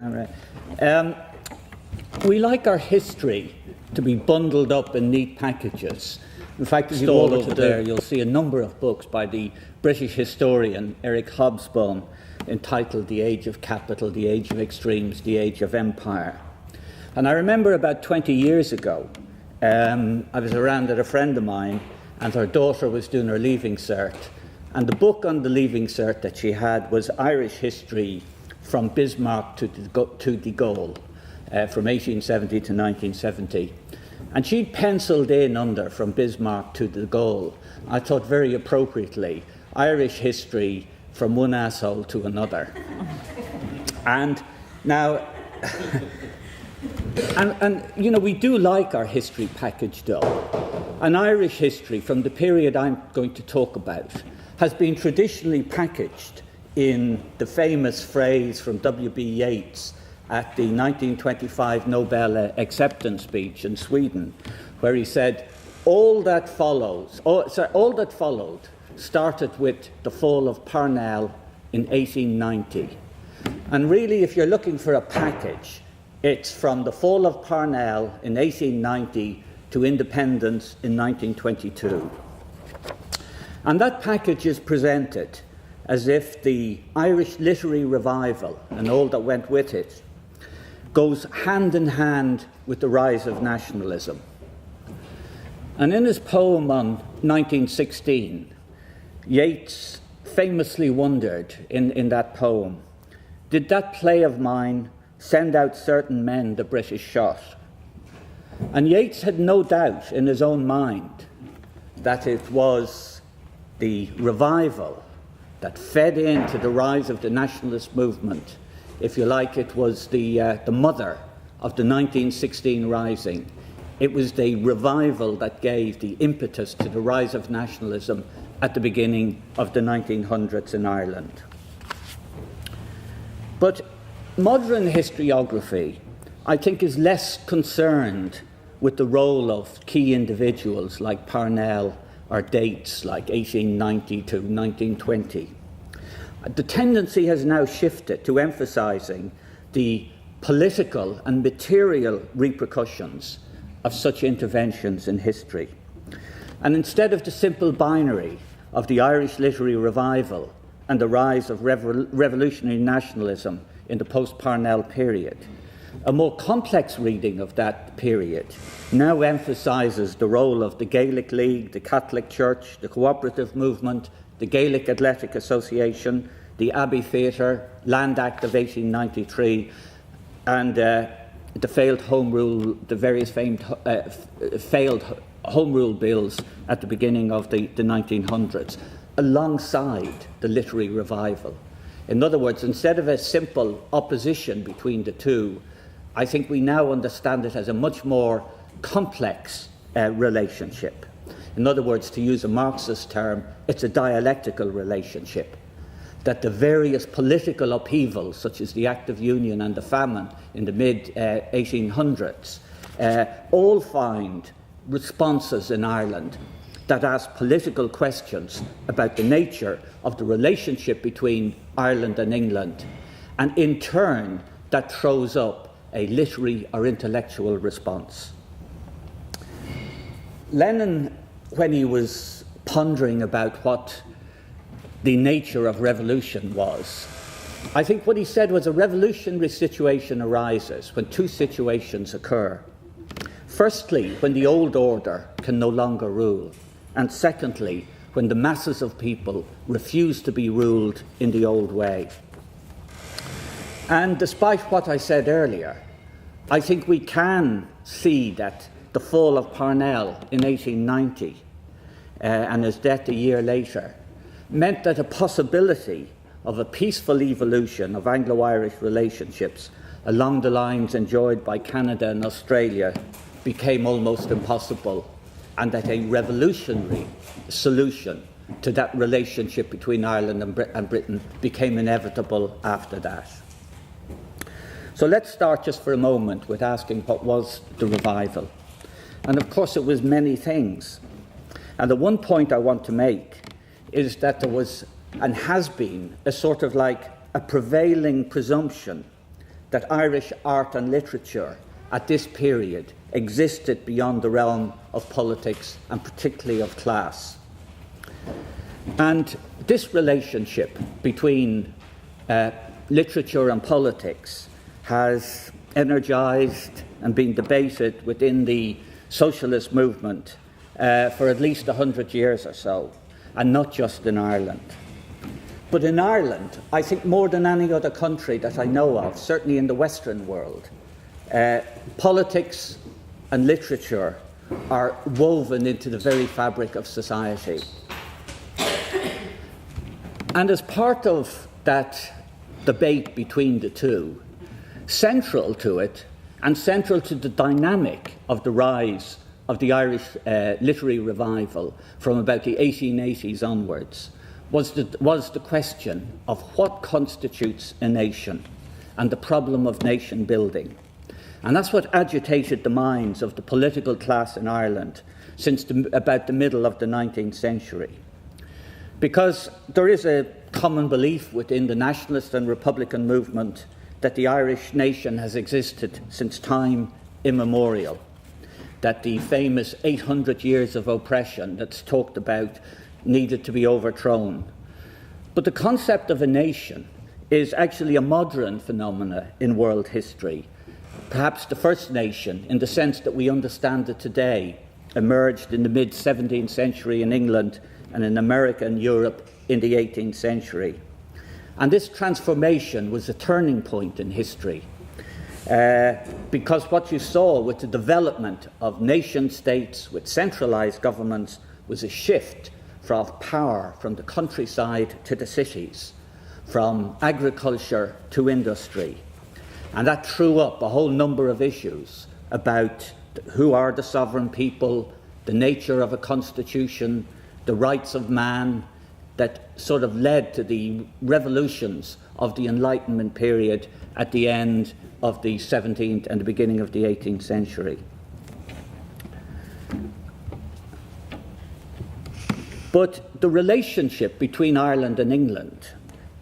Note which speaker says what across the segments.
Speaker 1: All right. We like our history to be bundled up in neat packages. In fact, if you go over there, you'll see a number of books by the British historian Eric Hobsbawm entitled The Age of Capital, The Age of Extremes, The Age of Empire. And I remember about 20 years ago, I was around at a friend of mine, and her daughter was doing her Leaving Cert, and the book on the Leaving Cert that she had was Irish history from Bismarck to de Gaulle, from 1870 to 1970. And she'd penciled in under from Bismarck to de Gaulle, I thought very appropriately, Irish history from one asshole to another. And now, and you know, we do like our history packaged up. And Irish history, from the period I'm going to talk about, has been traditionally packaged in the famous phrase from W.B. Yeats at the 1925 Nobel acceptance speech in Sweden, where he said, all that followed started with the fall of Parnell in 1890. And really, if you're looking for a package, it's from the fall of Parnell in 1890 to independence in 1922. And that package is presented as if the Irish literary revival and all that went with it goes hand in hand with the rise of nationalism. And in his poem on 1916, Yeats famously wondered in that poem, did that play of mine send out certain men the British shot? And Yeats had no doubt in his own mind that it was the revival that fed into the rise of the nationalist movement. If you like, it was the mother of the 1916 Rising. It was the revival that gave the impetus to the rise of nationalism at the beginning of the 1900s in Ireland. But modern historiography, I think, is less concerned with the role of key individuals like Parnell or dates like 1890 to 1920. The tendency has now shifted to emphasizing the political and material repercussions of such interventions in history. And instead of the simple binary of the Irish literary revival and the rise of revolutionary nationalism in the post-Parnell period, a more complex reading of that period now emphasizes the role of the Gaelic League, the Catholic Church, the cooperative movement, the Gaelic Athletic Association, the Abbey Theatre, Land Act of 1893, and the various failed Home Rule bills at the beginning of the 1900s, alongside the literary revival. In other words, instead of a simple opposition between the two, I think we now understand it as a much more complex relationship. In other words, to use a Marxist term, it's a dialectical relationship, that the various political upheavals, such as the Act of Union and the famine in the mid-1800s, all find responses in Ireland that ask political questions about the nature of the relationship between Ireland and England, and in turn, that throws up a literary or intellectual response. Lenin, when he was pondering about what the nature of revolution was, I think what he said was a revolutionary situation arises when two situations occur. Firstly, when the old order can no longer rule, and secondly, when the masses of people refuse to be ruled in the old way. And despite what I said earlier, I think we can see that the fall of Parnell in 1890 and his death a year later meant that a possibility of a peaceful evolution of Anglo-Irish relationships along the lines enjoyed by Canada and Australia became almost impossible, and that a revolutionary solution to that relationship between Ireland and Britain became inevitable after that. So let's start just for a moment with asking what was the revival. And of course it was many things. And the one point I want to make is that there was and has been a sort of like a prevailing presumption that Irish art and literature at this period existed beyond the realm of politics and particularly of class. And this relationship between literature and politics has energized and been debated within the socialist movement for at least 100 years or so, and not just in Ireland. But in Ireland, I think more than any other country that I know of, certainly in the Western world, politics and literature are woven into the very fabric of society. And as part of that debate between the two, central to it, and central to the dynamic of the rise of the Irish literary revival from about the 1880s onwards, was the question of what constitutes a nation and the problem of nation building. And that's what agitated the minds of the political class in Ireland since about the middle of the 19th century. Because there is a common belief within the nationalist and republican movement that the Irish nation has existed since time immemorial, that the famous 800 years of oppression that's talked about needed to be overthrown. But the concept of a nation is actually a modern phenomenon in world history. Perhaps the first nation, in the sense that we understand it today, emerged in the mid-17th century in England and in America and Europe in the 18th century. And this transformation was a turning point in history, because what you saw with the development of nation-states with centralized governments was a shift from power from the countryside to the cities, from agriculture to industry. And that threw up a whole number of issues about who are the sovereign people, the nature of a constitution, the rights of man, that sort of led to the revolutions of the Enlightenment period at the end of the 17th and the beginning of the 18th century. But the relationship between Ireland and England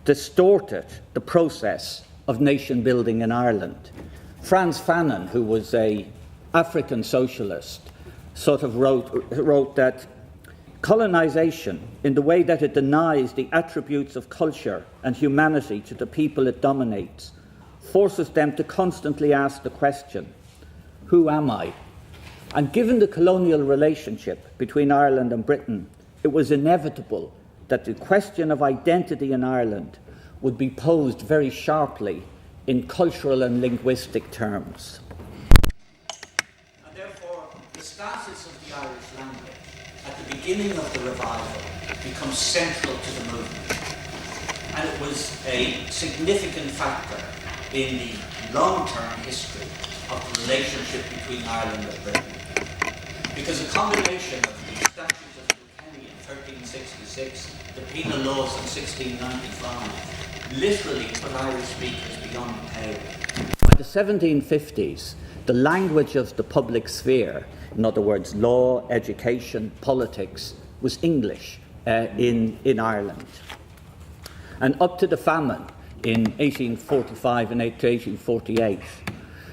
Speaker 1: distorted the process of nation building in Ireland. Frantz Fanon, who was an African socialist, sort of wrote that colonization, in the way that it denies the attributes of culture and humanity to the people it dominates, forces them to constantly ask the question, who am I? And given the colonial relationship between Ireland and Britain, it was inevitable that the question of identity in Ireland would be posed very sharply in cultural and linguistic terms. And therefore, the status of the Irish language at the beginning of the revival becomes central to the movement. And it was a significant factor in the long-term history of the relationship between Ireland and Britain. Because a combination of the Statutes of Kilkenny in 1366, the penal laws in 1695, literally put Irish speakers beyond the pale. By the 1750s, the language of the public sphere, in other words, law, education, politics, was English in Ireland. And up to the famine in 1845 and 1848,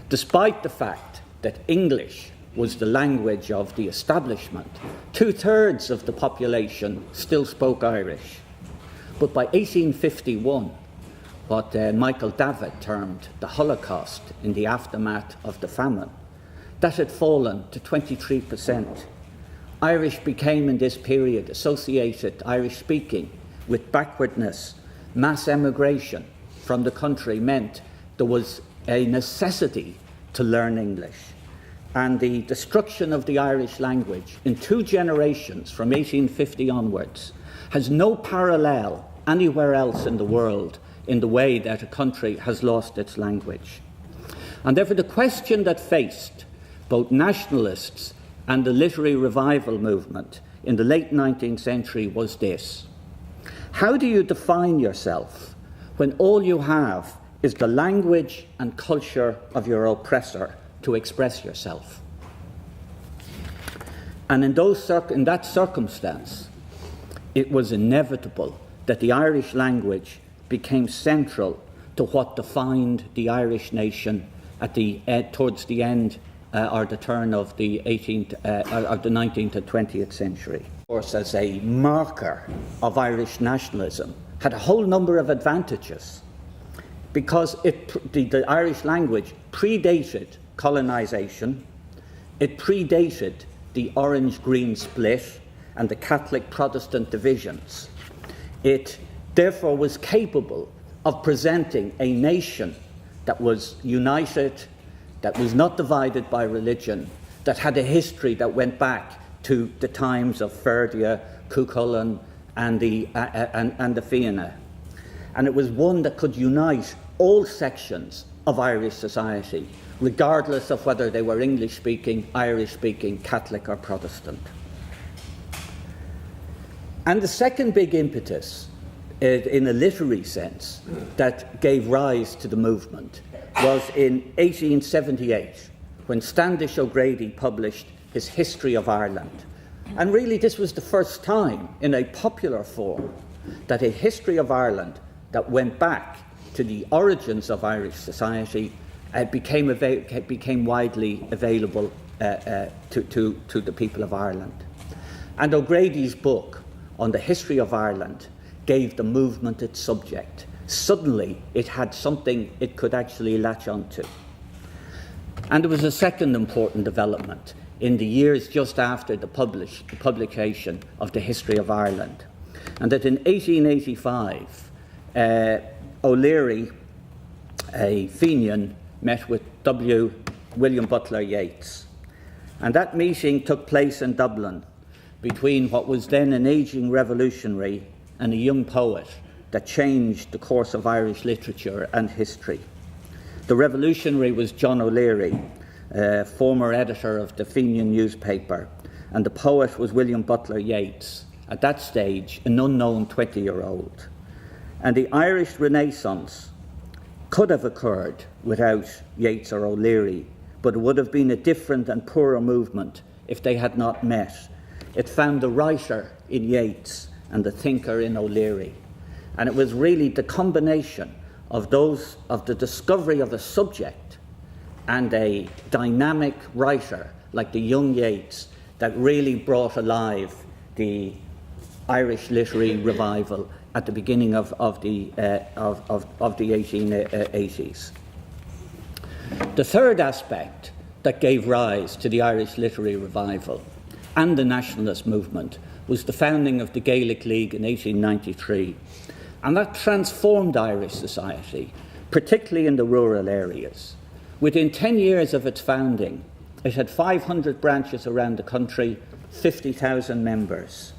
Speaker 1: despite the fact that English was the language of the establishment, 2/3 of the population still spoke Irish. But by 1851, what Michael Davitt termed the Holocaust in the aftermath of the famine, that had fallen to 23%. Irish became in this period associated, Irish speaking, with backwardness. Mass emigration from the country meant there was a necessity to learn English. And the destruction of the Irish language in 2 generations from 1850 onwards has no parallel anywhere else in the world in the way that a country has lost its language. And therefore the question that faced both nationalists and the literary revival movement in the late 19th century was this: how do you define yourself when all you have is the language and culture of your oppressor to express yourself? And in that circumstance, it was inevitable that the Irish language became central to what defined the Irish nation at towards the end or the turn of the 19th and 20th century. Of course, as a marker of Irish nationalism, had a whole number of advantages because the Irish language predated colonisation, it predated the Orange-Green split and the Catholic-Protestant divisions. It therefore was capable of presenting a nation that was united, that was not divided by religion, that had a history that went back to the times of Ferdia, Cuchulainn, and the Fianna. And it was one that could unite all sections of Irish society, regardless of whether they were English-speaking, Irish-speaking, Catholic or Protestant. And the second big impetus, in a literary sense, that gave rise to the movement was in 1878, when Standish O'Grady published his History of Ireland. And really this was the first time in a popular form that a history of Ireland that went back to the origins of Irish society became widely available to the people of Ireland. And O'Grady's book on the history of Ireland gave the movement its subject. Suddenly it had something it could actually latch onto. And there was a second important development in the years just after the publication of the History of Ireland. And that in 1885, O'Leary, a Fenian, met with William Butler Yeats. And that meeting took place in Dublin between what was then an ageing revolutionary and a young poet that changed the course of Irish literature and history. The revolutionary was John O'Leary, former editor of the Fenian newspaper, and the poet was William Butler Yeats, at that stage an unknown 20-year-old. And the Irish Renaissance could have occurred without Yeats or O'Leary, but it would have been a different and poorer movement if they had not met. It found the writer in Yeats and the thinker in O'Leary. And it was really the combination of the discovery of a subject and a dynamic writer like the young Yeats that really brought alive the Irish literary revival at the beginning of the 1880s. The third aspect that gave rise to the Irish literary revival and the nationalist movement was the founding of the Gaelic League in 1893. And that transformed Irish society, particularly in the rural areas. Within 10 years of its founding, it had 500 branches around the country, 50,000 members.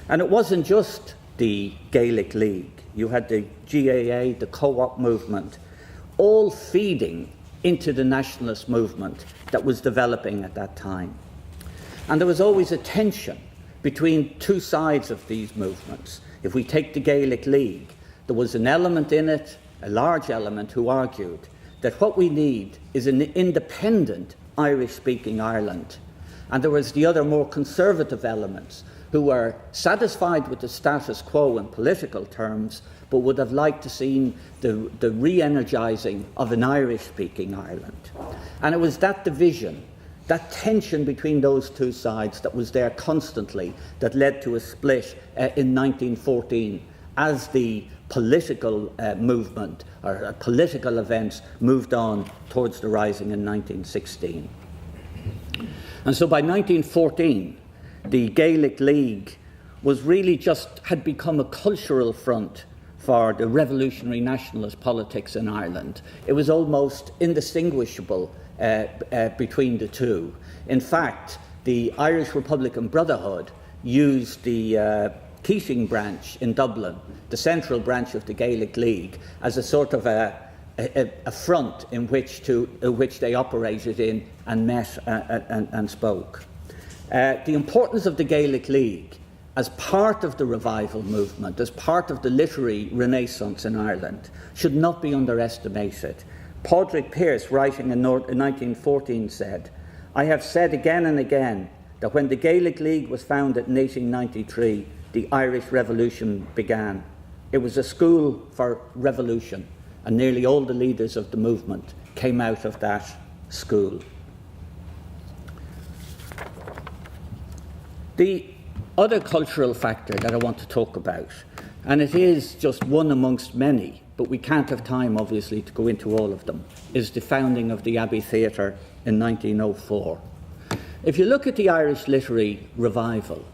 Speaker 1: And it wasn't just the Gaelic League. You had the GAA, the co-op movement, all feeding into the nationalist movement that was developing at that time. And there was always a tension between two sides of these movements. If we take the Gaelic League, there was an element in it, a large element, who argued that what we need is an independent Irish-speaking Ireland. And there was the other more conservative elements who were satisfied with the status quo in political terms, but would have liked to see the re-energising of an Irish-speaking Ireland. And it was that division, that tension between those two sides that was there constantly that led to a split in 1914 as the political movement or political events moved on towards the Rising in 1916. And so by 1914, the Gaelic League was really had become a cultural front for the revolutionary nationalist politics in Ireland. It was almost indistinguishable between the two. In fact, the Irish Republican Brotherhood used the Keating branch in Dublin, the central branch of the Gaelic League, as a sort of a front in which they operated in and met and spoke. The importance of the Gaelic League as part of the revival movement, as part of the literary renaissance in Ireland, should not be underestimated. Padraig Pearse, writing in 1914, said, "I have said again and again that when the Gaelic League was founded in 1893, the Irish Revolution began. It was a school for revolution, and nearly all the leaders of the movement came out of that school. The other cultural factor that I want to talk about, and it is just one amongst many, but we can't have time, obviously, to go into all of them, is the founding of the Abbey Theatre in 1904. If you look at the Irish literary revival,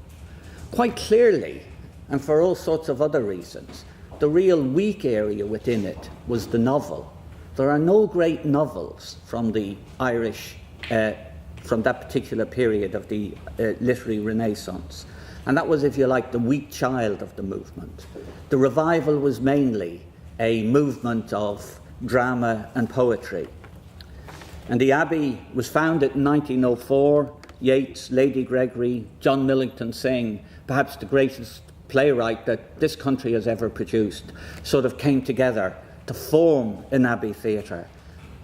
Speaker 1: quite clearly, and for all sorts of other reasons, the real weak area within it was the novel. There are no great novels from the Irish, from that particular period of the literary Renaissance. And that was, if you like, the weak child of the movement. The revival was mainly a movement of drama and poetry. And the Abbey was founded in 1904. Yeats, Lady Gregory, John Millington Synge, perhaps the greatest playwright that this country has ever produced, sort of came together to form an Abbey Theatre.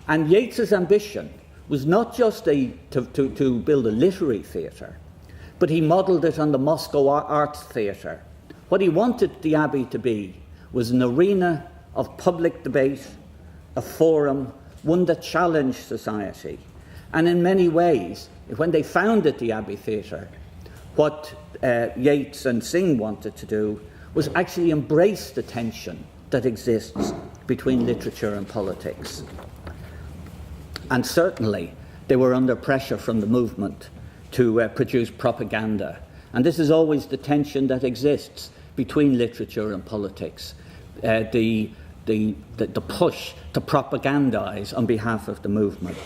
Speaker 1: And Yeats's ambition was not just to build a literary theatre, but he modelled it on the Moscow Arts Theatre. What he wanted the Abbey to be was an arena of public debate, a forum, one that challenged society. And in many ways, when they founded the Abbey Theatre, what Yeats and Synge wanted to do was actually embrace the tension that exists between literature and politics. And certainly, they were under pressure from the movement to produce propaganda. And this is always the tension that exists between literature and politics, the push to propagandize on behalf of the movement.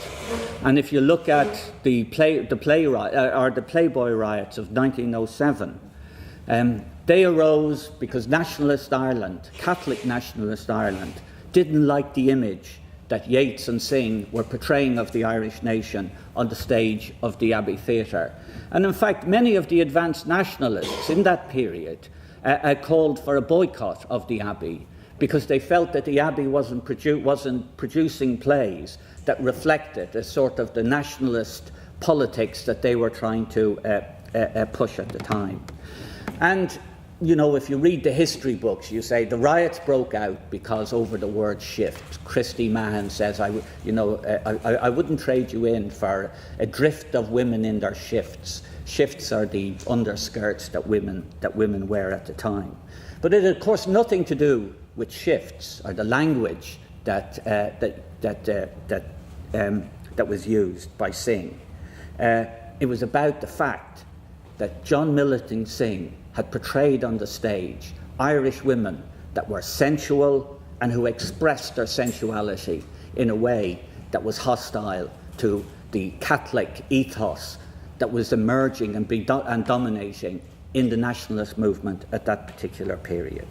Speaker 1: And if you look at the Playboy riots of 1907, they arose because nationalist Ireland, Catholic nationalist Ireland, didn't like the image that Yeats and Synge were portraying of the Irish nation on the stage of the Abbey Theatre. And in fact, many of the advanced nationalists in that period called for a boycott of the Abbey because they felt that the Abbey wasn't producing plays that reflected a sort of the nationalist politics that they were trying to push at the time. And you know, if you read the history books, you say the riots broke out because over the word shift. Christy Mahan says, I wouldn't trade you in for a drift of women in their shifts. Shifts are the underskirts that women wear at the time. But it had, of course, nothing to do with shifts or the language that was used by Synge. It was about the fact that John Millington Synge had portrayed on the stage Irish women that were sensual and who expressed their sensuality in a way that was hostile to the Catholic ethos that was emerging and dominating in the nationalist movement at that particular period.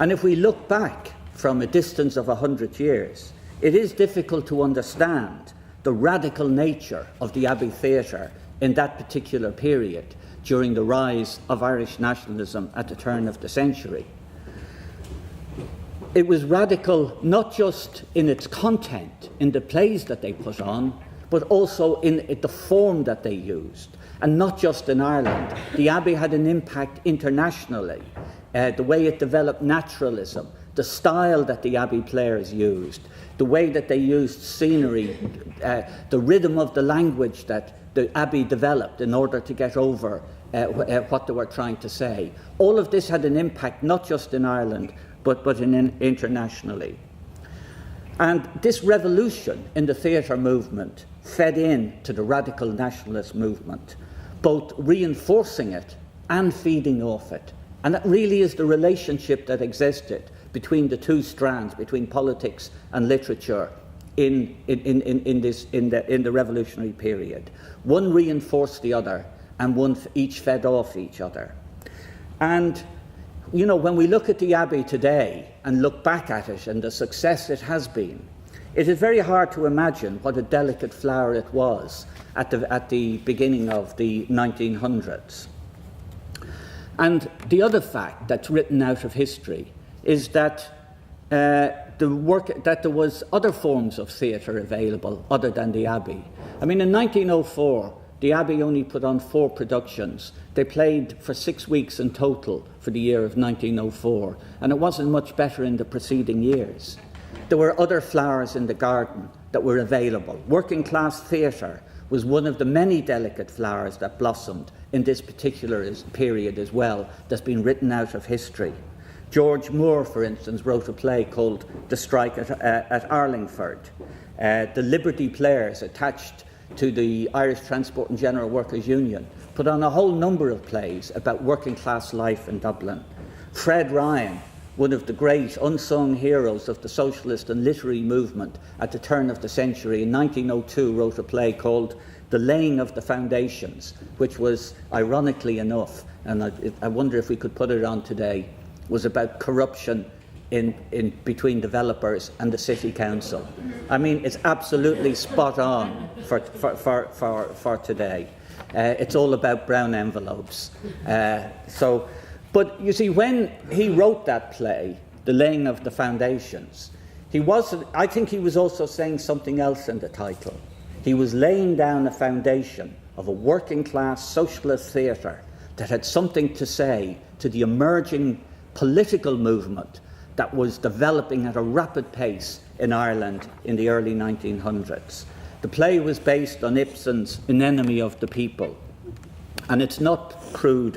Speaker 1: And if we look back from a distance of 100 years, it is difficult to understand the radical nature of the Abbey Theatre in that particular period during the rise of Irish nationalism at the turn of the century. It was radical not just in its content, in the plays that they put on, but also in the form that they used. And not just in Ireland. The Abbey had an impact internationally. The way it developed naturalism, the style that the Abbey players used, the way that they used scenery, the rhythm of the language that the Abbey developed in order to get over what they were trying to say. All of this had an impact not just in Ireland, but internationally. And this revolution in the theatre movement fed into the radical nationalist movement, both reinforcing it and feeding off it. And that really is the relationship that existed between the two strands, between politics and literature in the revolutionary period. One reinforced the other, and each fed off each other. And, you know, when we look at the Abbey today and look back at it and the success it has been, it is very hard to imagine what a delicate flower it was at the beginning of the 1900s. And the other fact that's written out of history is that that there was other forms of theatre available other than the Abbey. I mean, in 1904, the Abbey only put on 4 productions. They played for 6 weeks in total for the year of 1904, and it wasn't much better in the preceding years. There were other flowers in the garden that were available. Working class theatre was one of the many delicate flowers that blossomed in this particular period as well, that's been written out of history. George Moore, for instance, wrote a play called The Strike at Arlingford. The Liberty Players, attached to the Irish Transport and General Workers' Union, put on a whole number of plays about working class life in Dublin. Fred Ryan, one of the great unsung heroes of the socialist and literary movement at the turn of the century, in 1902 wrote a play called The Laying of the Foundations, which was, ironically enough, and I wonder if we could put it on today, was about corruption in between developers and the city council. I mean, it's absolutely spot on for today. It's all about brown envelopes. But you see, when he wrote that play, The Laying of the Foundations, I think he was also saying something else in the title. He was laying down a foundation of a working class socialist theatre that had something to say to the emerging political movement that was developing at a rapid pace in Ireland in the early 1900s. The play was based on Ibsen's An Enemy of the People, and it's not crude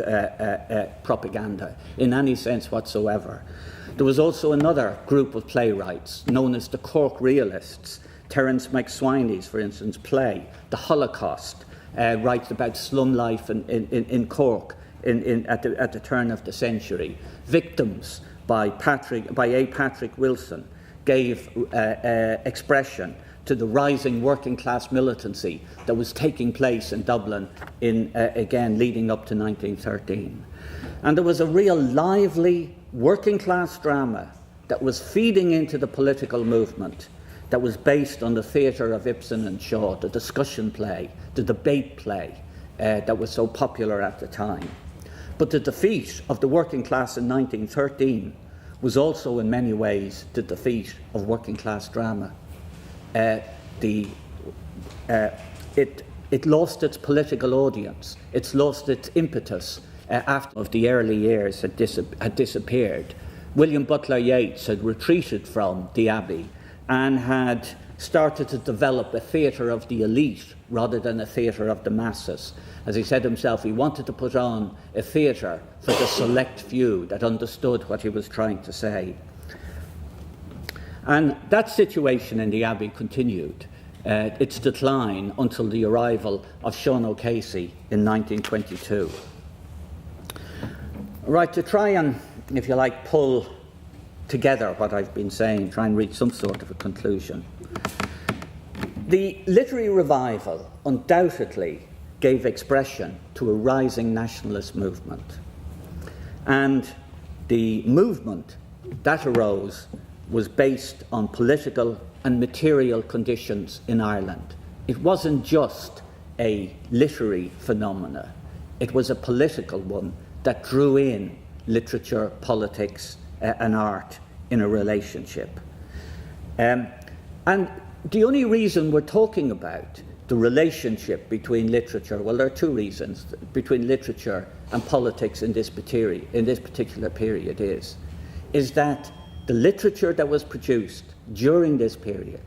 Speaker 1: propaganda in any sense whatsoever. There was also another group of playwrights known as the Cork Realists. Terrence Mc Sweeney's, for instance, play, The Holocaust, writes about slum life in Cork at the turn of the century. Victims by A. Patrick Wilson gave expression to the rising working class militancy that was taking place in Dublin again leading up to 1913. And there was a real lively working class drama that was feeding into the political movement, that was based on the theatre of Ibsen and Shaw, the discussion play, the debate play that was so popular at the time. But the defeat of the working class in 1913 was also in many ways the defeat of working class drama. It lost its political audience, it's lost its impetus after the early years had disappeared. William Butler Yeats had retreated from the Abbey and had started to develop a theatre of the elite rather than a theatre of the masses. As he said himself, he wanted to put on a theatre for the select few that understood what he was trying to say. And that situation in the Abbey continued, its decline, until the arrival of Sean O'Casey in 1922. Right, to try and, if you like, pull together what I've been saying, try and reach some sort of a conclusion. The literary revival undoubtedly gave expression to a rising nationalist movement. And the movement that arose was based on political and material conditions in Ireland. It wasn't just a literary phenomena, it was a political one that drew in literature, politics, and art in a relationship. And the only reason we're talking about the relationship between literature, well, there are two reasons, between literature and politics in this particular period is that the literature that was produced during this period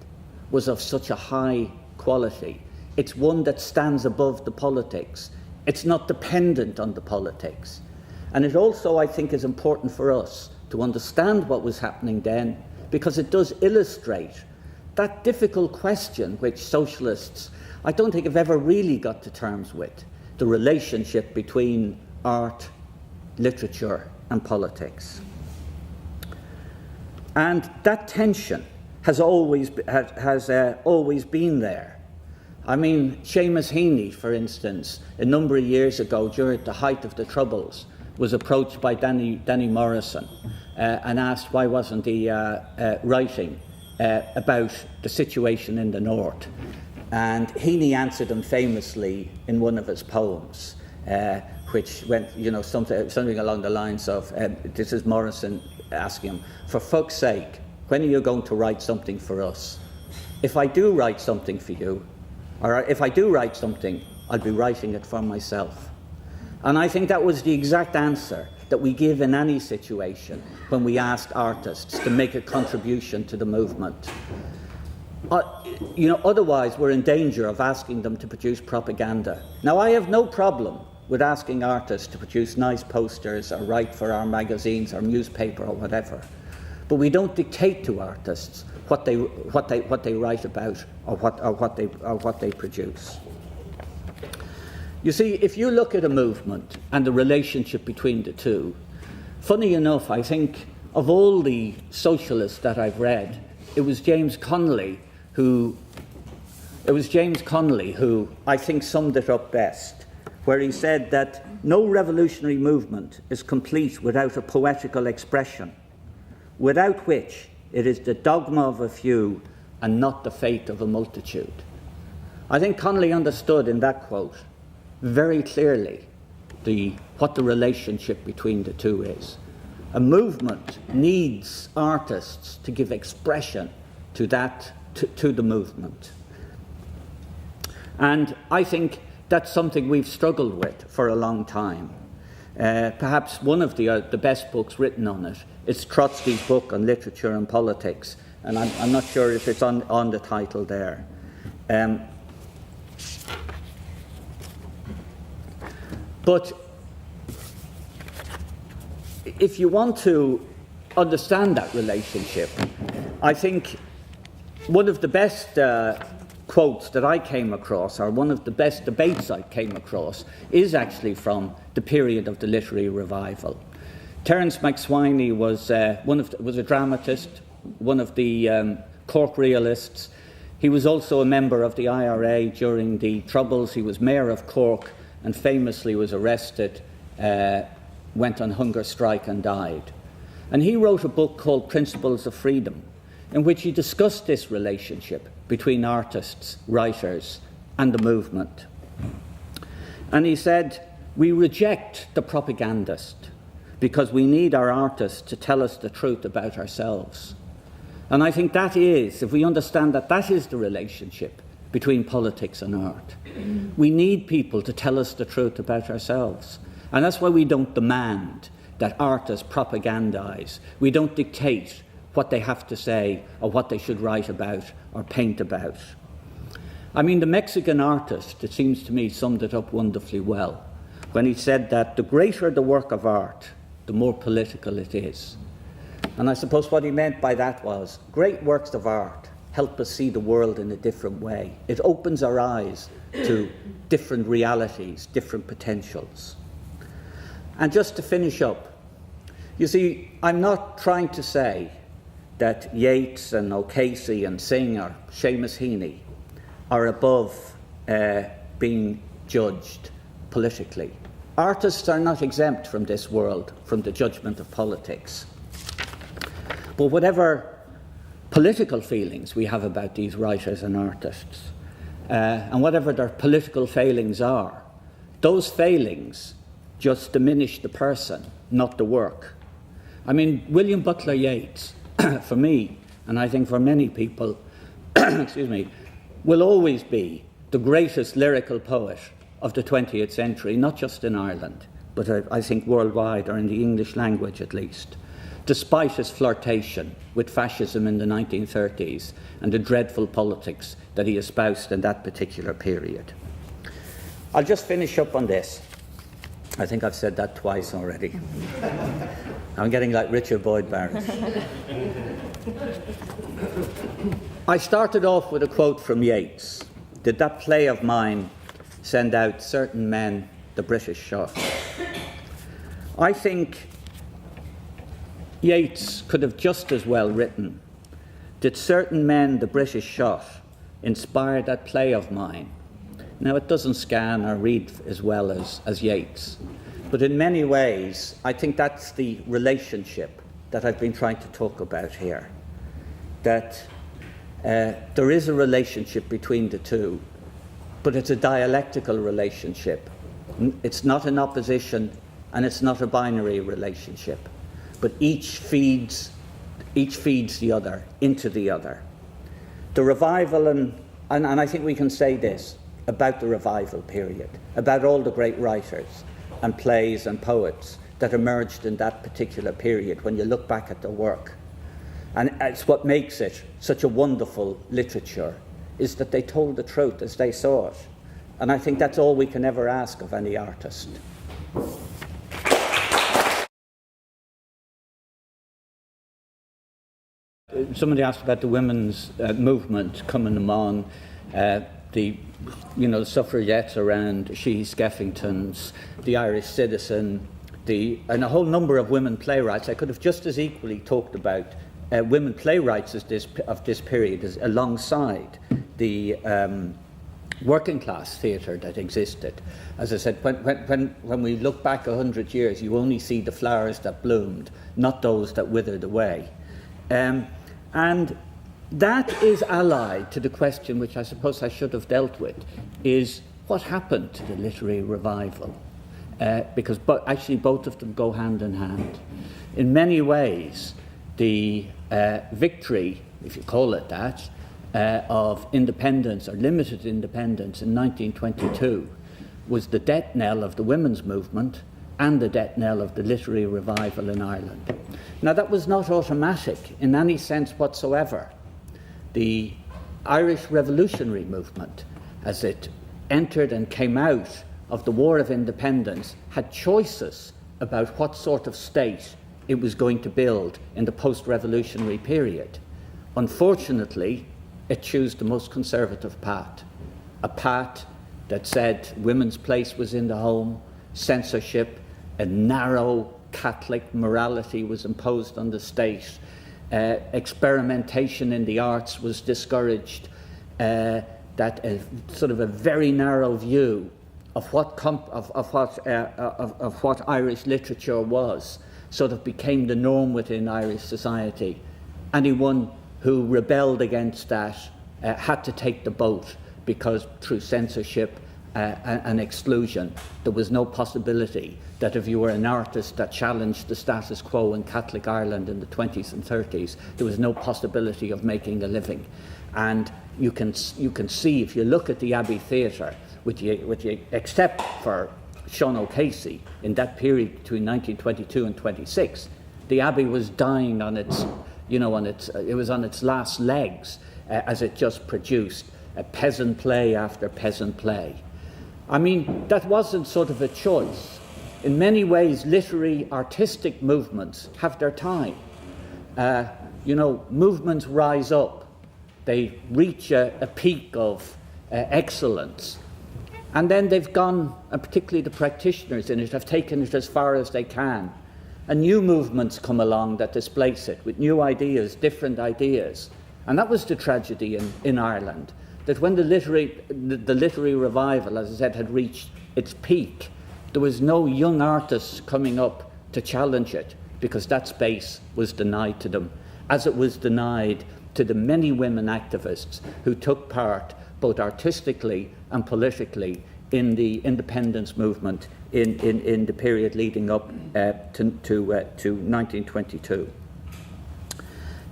Speaker 1: was of such a high quality. It's one that stands above the politics. It's not dependent on the politics. And it also, I think, is important for us to understand what was happening then, because it does illustrate that difficult question which socialists, I don't think, have ever really got to terms with, the relationship between art, literature, and politics. And that tension has always been there. I mean, Seamus Heaney, for instance, a number of years ago, during the height of the Troubles, was approached by Danny Morrison and asked why wasn't he writing about the situation in the North. And Heaney answered him famously in one of his poems, which went, something along the lines of, this is Morrison asking him, for fuck's sake, when are you going to write something for us? If I do write something for you, Or if I do write something, I'll be writing it for myself. And I think that was the exact answer that we give in any situation when we asked artists to make a contribution to the movement. Otherwise we're in danger of asking them to produce propaganda. Now, I have no problem with asking artists to produce nice posters or write for our magazines or newspaper or whatever, but we don't dictate to artists what they write about or what they produce. You see, if you look at a movement and the relationship between the two, funny enough, I think of all the socialists that I've read, it was James Connolly who I think summed it up best, where he said that no revolutionary movement is complete without a poetical expression, without which it is the dogma of a few and not the fate of a multitude. I think Connolly understood in that quote very clearly what the relationship between the two is. A movement needs artists to give expression to the movement. And I think that's something we've struggled with for a long time. Perhaps one of the best books written on it is Trotsky's book on literature and politics, and I'm not sure if it's on the title there. But if you want to understand that relationship, I think one of the best quotes that I came across, or one of the best debates I came across, is actually from the period of the literary revival. Terrence Mc Sweeney was a dramatist, one of the Cork realists. He was also a member of the IRA during the Troubles. He was mayor of Cork and famously was arrested, went on hunger strike and died. And he wrote a book called Principles of Freedom, in which he discussed this relationship between artists, writers, and the movement. And he said, we reject the propagandist because we need our artists to tell us the truth about ourselves. And I think that is, if we understand that that is the relationship between politics and art, we need people to tell us the truth about ourselves. And that's why we don't demand that artists propagandize. We don't dictate what they have to say or what they should write about or paint about. I mean, the Mexican artist, it seems to me, summed it up wonderfully well when he said that the greater the work of art, the more political it is. And I suppose what he meant by that was, great works of art help us see the world in a different way. It opens our eyes to different realities, different potentials. And just to finish up, you see, I'm not trying to say that Yeats and O'Casey and Synge or Seamus Heaney are above being judged politically. Artists are not exempt from this world, from the judgment of politics. But whatever political feelings we have about these writers and artists, and whatever their political failings are, those failings just diminish the person, not the work. I mean, William Butler Yeats, for me, and I think for many people, excuse me, will always be the greatest lyrical poet of the 20th century, not just in Ireland, but I think worldwide, or in the English language at least, despite his flirtation with fascism in the 1930s and the dreadful politics that he espoused in that particular period. I'll just finish up on this. I think I've said that twice already. I'm getting like Richard Boyd Barrett. I started off with a quote from Yeats. Did that play of mine send out certain men the British shot? I think Yeats could have just as well written, did certain men the British shot inspire that play of mine? Now, it doesn't scan or read as well as Yeats, but in many ways, I think that's the relationship that I've been trying to talk about here, that there is a relationship between the two, but it's a dialectical relationship. It's not an opposition, and it's not a binary relationship, but each feeds the other, into the other. The revival and and I think we can say this about the revival period, about all the great writers and plays and poets that emerged in that particular period when you look back at their work. And it's what makes it such a wonderful literature, is that they told the truth as they saw it. And I think that's all we can ever ask of any artist. Somebody asked about the women's movement coming among, the suffragettes around Sheehy Skeffington's, the Irish Citizen, and a whole number of women playwrights. I could have just as equally talked about women playwrights of this period alongside the working class theatre that existed. As I said, when we look back 100 years, you only see the flowers that bloomed, not those that withered away. And that is allied to the question, which I suppose I should have dealt with, is what happened to the literary revival? Because actually both of them go hand in hand. In many ways, the victory, if you call it that, of independence or limited independence in 1922 was the death knell of the women's movement and the death knell of the literary revival in Ireland. Now, that was not automatic in any sense whatsoever. The Irish revolutionary movement, as it entered and came out of the War of Independence, had choices about what sort of state it was going to build in the post-revolutionary period. Unfortunately, it chose the most conservative path, a path that said women's place was in the home, censorship, a narrow Catholic morality was imposed on the state, experimentation in the arts was discouraged, that sort of a very narrow view of what Irish literature was sort of became the norm within Irish society. Anyone who rebelled against that had to take the boat, because through censorship and exclusion, there was no possibility that if you were an artist that challenged the status quo in Catholic Ireland in the 20s and 30s, there was no possibility of making a living. And you can see, if you look at the Abbey Theatre, except for Sean O'Casey, in that period between 1922 and 26, the Abbey was dying on its, it was on its last legs as it just produced peasant play after peasant play. I mean, that wasn't sort of a choice. In many ways, literary, artistic movements have their time. Movements rise up. They reach a peak of excellence. And then they've gone, and particularly the practitioners in it, have taken it as far as they can. And new movements come along that displace it with new ideas, different ideas. And that was the tragedy in Ireland, that when the literary revival, as I said, had reached its peak, there was no young artists coming up to challenge it, because that space was denied to them, as it was denied to the many women activists who took part both artistically and politically in the independence movement in the period leading up to 1922.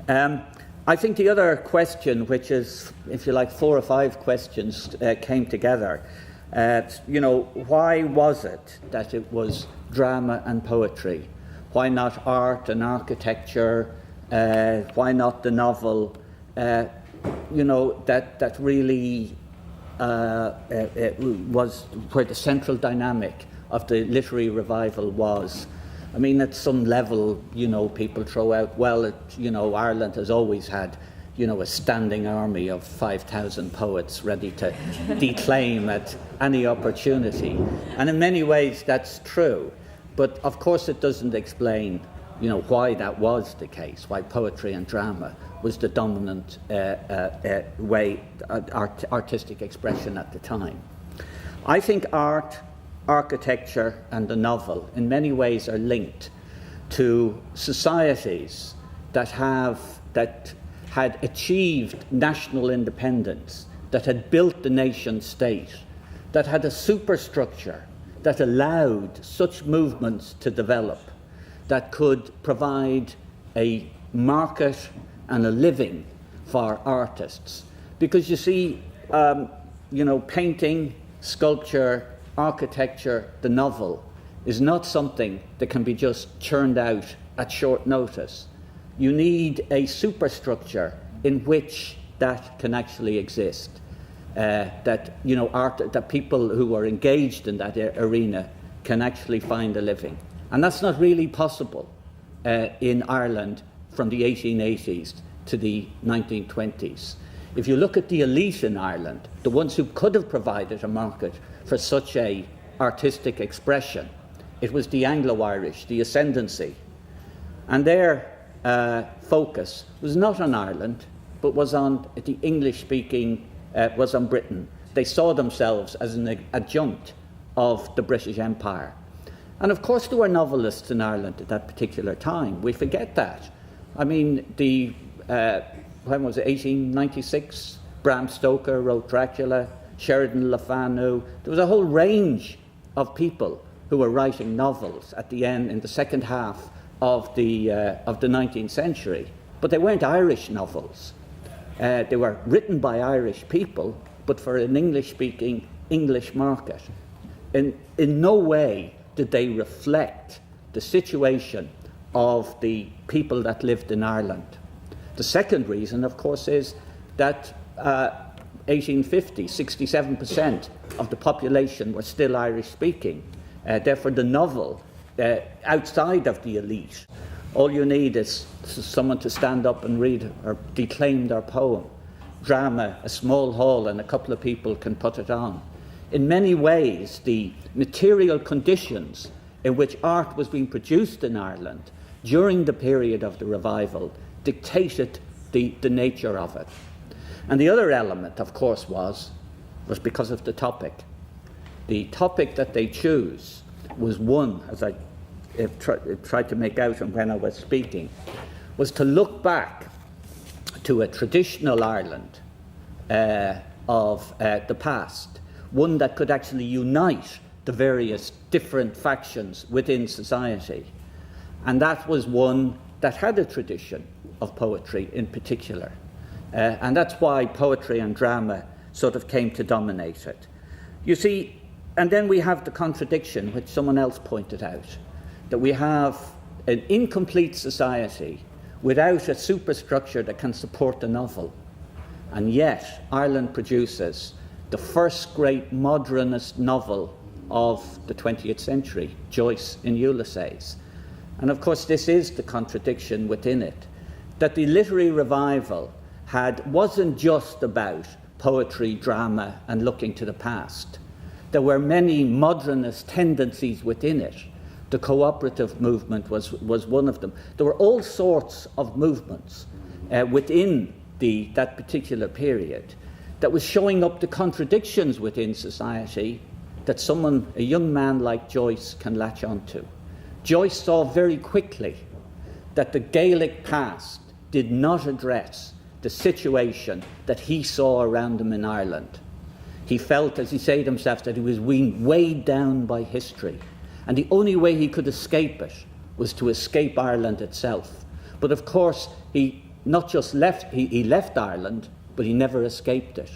Speaker 1: I think the other question, which is, if you like, 4 or 5 questions came together. Why was it that it was drama and poetry? Why not art and architecture? Why not the novel? That really was where the central dynamic of the literary revival was. I mean, at some level, people throw out, well, Ireland has always had, a standing army of 5,000 poets ready to declaim at any opportunity. And in many ways, that's true. But of course, it doesn't explain, why that was the case, why poetry and drama was the dominant way, artistic expression at the time. I think art, architecture, and the novel in many ways are linked to societies that had achieved national independence, that had built the nation state, that had a superstructure that allowed such movements to develop, that could provide a market and a living for artists. Because you see, painting, sculpture, architecture, the novel is not something that can be just churned out at short notice. You need a superstructure in which that can actually exist. That people who are engaged in that arena can actually find a living. And that's not really possible in Ireland from the 1880s to the 1920s. If you look at the elite in Ireland, the ones who could have provided a market for such a artistic expression, it was the Anglo-Irish, the ascendancy. And their focus was not on Ireland, but was on the English-speaking, was on Britain. They saw themselves as an adjunct of the British Empire. And of course there were novelists in Ireland at that particular time. We forget that. I mean, when was it, 1896? Bram Stoker wrote Dracula, Sheridan Le Fanu. There was a whole range of people who were writing novels at the end, in the second half of the 19th century. But they weren't Irish novels. They were written by Irish people, but for an English-speaking English market. In no way did they reflect the situation of the people that lived in Ireland. The second reason, of course, is that 1850, 67% of the population were still Irish-speaking. Therefore, the novel, outside of the elite, all you need is someone to stand up and read or declaim their poem. Drama, a small hall, and a couple of people can put it on. In many ways, the material conditions in which art was being produced in Ireland during the period of the revival dictated the nature of it. And the other element, of course, was because of the topic. The topic that they choose was one, as I tried to make out when I was speaking, was to look back to a traditional Ireland of the past, one that could actually unite the various different factions within society. And that was one that had a tradition of poetry in particular. And that's why poetry and drama sort of came to dominate it. You see, and then we have the contradiction, which someone else pointed out, that we have an incomplete society without a superstructure that can support the novel. And yet, Ireland produces the first great modernist novel of the 20th century, Joyce in Ulysses. And of course, this is the contradiction within it, that the literary revival wasn't just about poetry, drama, and looking to the past. There were many modernist tendencies within it. The cooperative movement was one of them. There were all sorts of movements within that particular period that was showing up the contradictions within society that a young man like Joyce, can latch onto. Joyce saw very quickly that the Gaelic past did not address the situation that he saw around him in Ireland. He felt, as he said himself, that he was being weighed down by history. And the only way he could escape it was to escape Ireland itself. But of course, he not just left Ireland, but he never escaped it.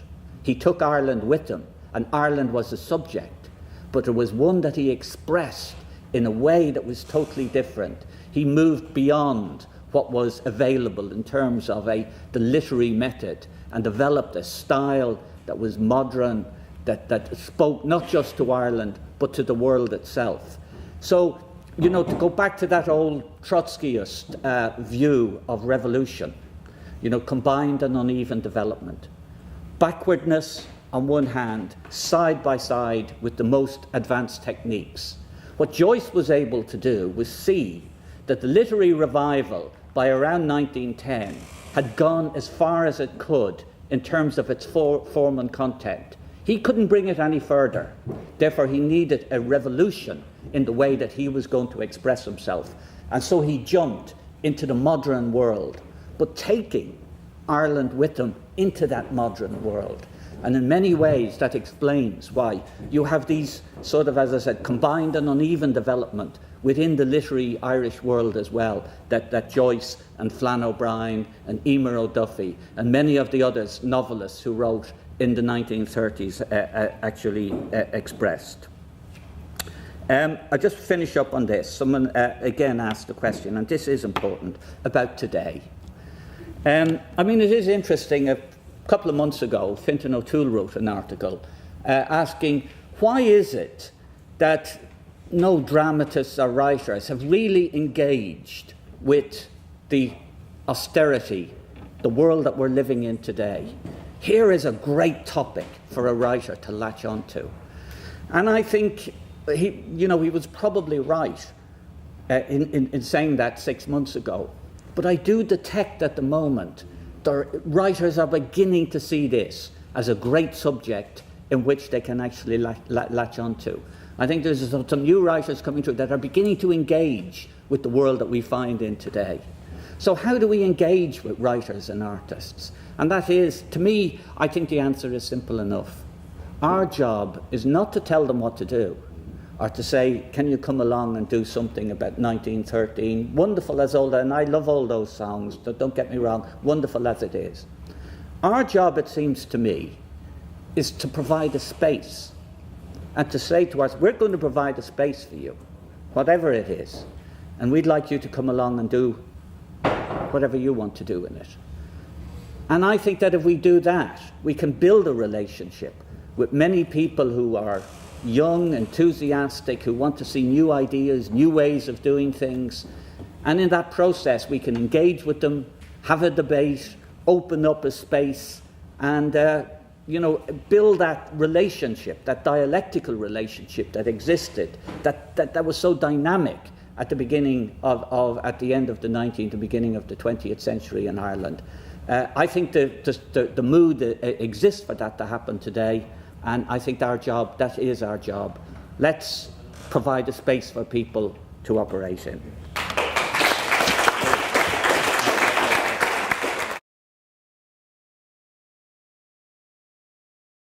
Speaker 1: He took Ireland with him, and Ireland was a subject. But it was one that he expressed in a way that was totally different. He moved beyond what was available in terms of the literary method, and developed a style that was modern, that spoke not just to Ireland, but to the world itself. So, to go back to that old Trotskyist view of revolution, combined and uneven development. Backwardness on one hand, side by side with the most advanced techniques. What Joyce was able to do was see that the literary revival by around 1910 had gone as far as it could in terms of its form and content. He couldn't bring it any further. Therefore, he needed a revolution in the way that he was going to express himself. And so he jumped into the modern world, but taking Ireland with him into that modern world. And in many ways, that explains why you have these sort of, as I said, combined and uneven development within the literary Irish world as well, that Joyce and Flann O'Brien and Emer O'Duffy and many of the others novelists who wrote in the 1930s actually expressed. I'll just finish up on this. Someone again asked the question, and this is important, about today. I mean, it is interesting. A couple of months ago, Fintan O'Toole wrote an article asking, why is it that no dramatists or writers have really engaged with the austerity, the world that we're living in today? Here is a great topic for a writer to latch onto. And I think he was probably right in saying that 6 months ago. But I do detect at the moment the writers are beginning to see this as a great subject in which they can actually latch onto. I think there's some new writers coming through that are beginning to engage with the world that we find in today. So how do we engage with writers and artists? And that is, to me, I think the answer is simple enough. Our job is not to tell them what to do, or to say, can you come along and do something about 1913? Wonderful as all that, and I love all those songs, don't get me wrong, wonderful as it is. Our job, it seems to me, is to provide a space, and to say to us, we're going to provide a space for you, whatever it is, and we'd like you to come along and do whatever you want to do in it. And I think that if we do that, we can build a relationship with many people who are young, enthusiastic, who want to see new ideas, new ways of doing things. And in that process, we can engage with them, have a debate, open up a space, and build that relationship, that dialectical relationship that existed, that was so dynamic at the beginning at the end of the 19th, the beginning of the 20th century in Ireland. I think the mood exists for that to happen today, and I think that is our job. Let's provide a space for people to operate in.